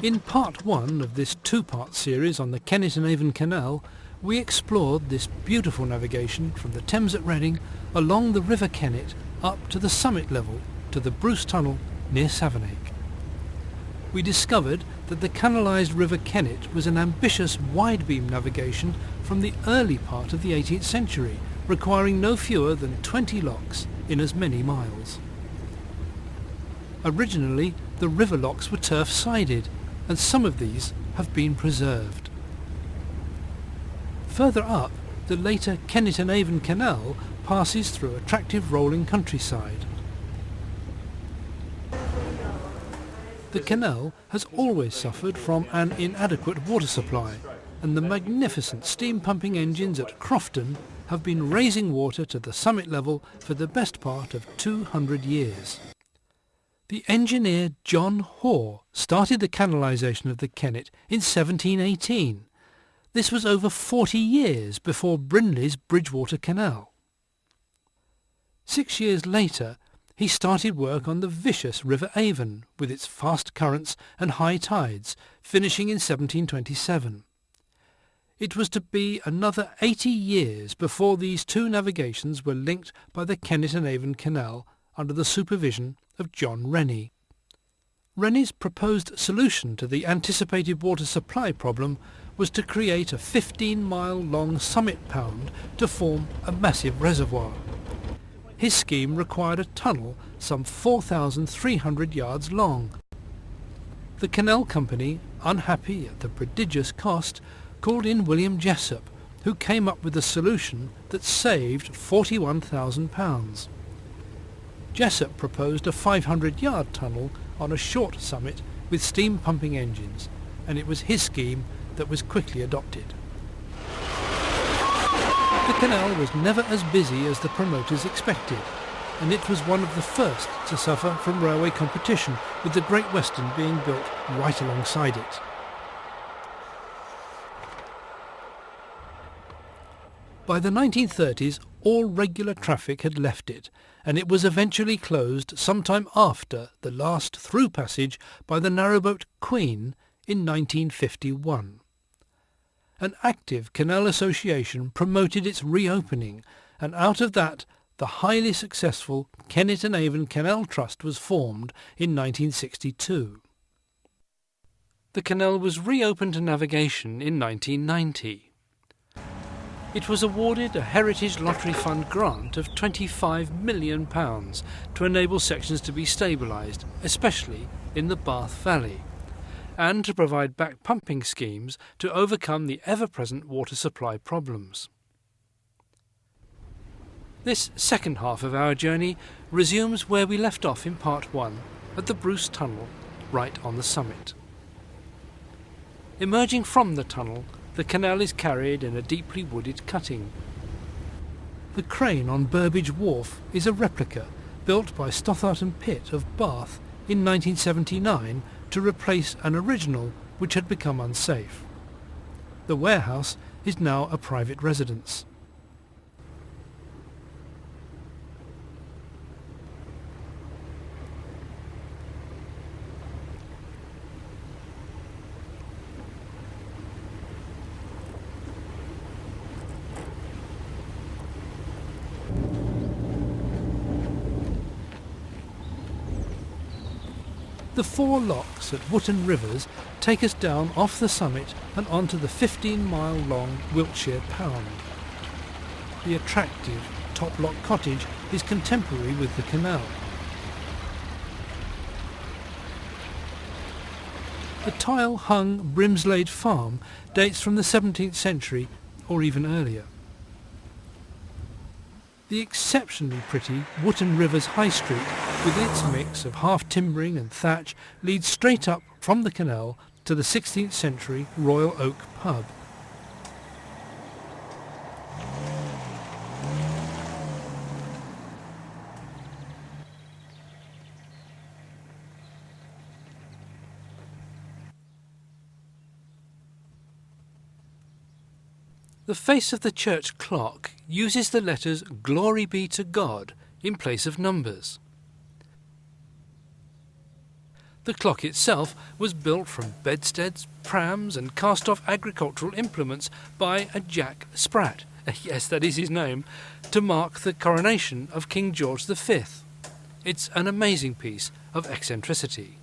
In part one of this two-part series on the Kennet and Avon Canal, we explored this beautiful navigation from the Thames at Reading along the River Kennet up to the summit level to the Bruce Tunnel near Savernake. We discovered that the canalised River Kennet was an ambitious wide-beam navigation from the early part of the 18th century, requiring no fewer than 20 locks in as many miles. Originally, the river locks were turf-sided, and some of these have been preserved. Further up, the later Kennet and Avon Canal passes through attractive rolling countryside. The canal has always suffered from an inadequate water supply, and the magnificent steam pumping engines at Crofton have been raising water to the summit level for the best part of 200 years. The engineer John Hoare started the canalisation of the Kennet in 1718. This was over 40 years before Brindley's Bridgewater Canal. 6 years later, he started work on the vicious River Avon with its fast currents and high tides, finishing in 1727. It was to be another 80 years before these two navigations were linked by the Kennet and Avon Canal under the supervision of John Rennie. Rennie's proposed solution to the anticipated water supply problem was to create a 15-mile-long summit pound to form a massive reservoir. His scheme required a tunnel some 4,300 yards long. The canal company, unhappy at the prodigious cost, called in William Jessup, who came up with a solution that saved £41,000. Jessup proposed a 500-yard tunnel on a short summit with steam pumping engines, and it was his scheme that was quickly adopted. The canal was never as busy as the promoters expected, and it was one of the first to suffer from railway competition, with the Great Western being built right alongside it. By the 1930s, all regular traffic had left it, and it was eventually closed sometime after the last through passage by the narrowboat Queen in 1951. An active canal association promoted its reopening, and out of that the highly successful Kennet and Avon Canal Trust was formed in 1962. The canal was reopened to navigation in 1990. It was awarded a Heritage Lottery Fund grant of £25 million to enable sections to be stabilised, especially in the Bath Valley, and to provide back pumping schemes to overcome the ever-present water supply problems. This second half of our journey resumes where we left off in part one, at the Bruce Tunnel, right on the summit. Emerging from the tunnel, the canal is carried in a deeply wooded cutting. The crane on Burbage Wharf is a replica built by Stothart and Pitt of Bath in 1979 to replace an original which had become unsafe. The warehouse is now a private residence. The 4 locks at Wootton Rivers take us down off the summit and onto the 15-mile-long Wiltshire Pound. The attractive Top Lock Cottage is contemporary with the canal. The tile-hung Brimslade Farm dates from the 17th century or even earlier. The exceptionally pretty Wootton Rivers High Street, with its mix of half-timbering and thatch, leads straight up from the canal to the 16th century Royal Oak pub. The face of the church clock uses the letters "Glory be to God" in place of numbers. The clock itself was built from bedsteads, prams and cast-off agricultural implements by a Jack Spratt, yes, that is his name, to mark the coronation of King George V. It's an amazing piece of eccentricity.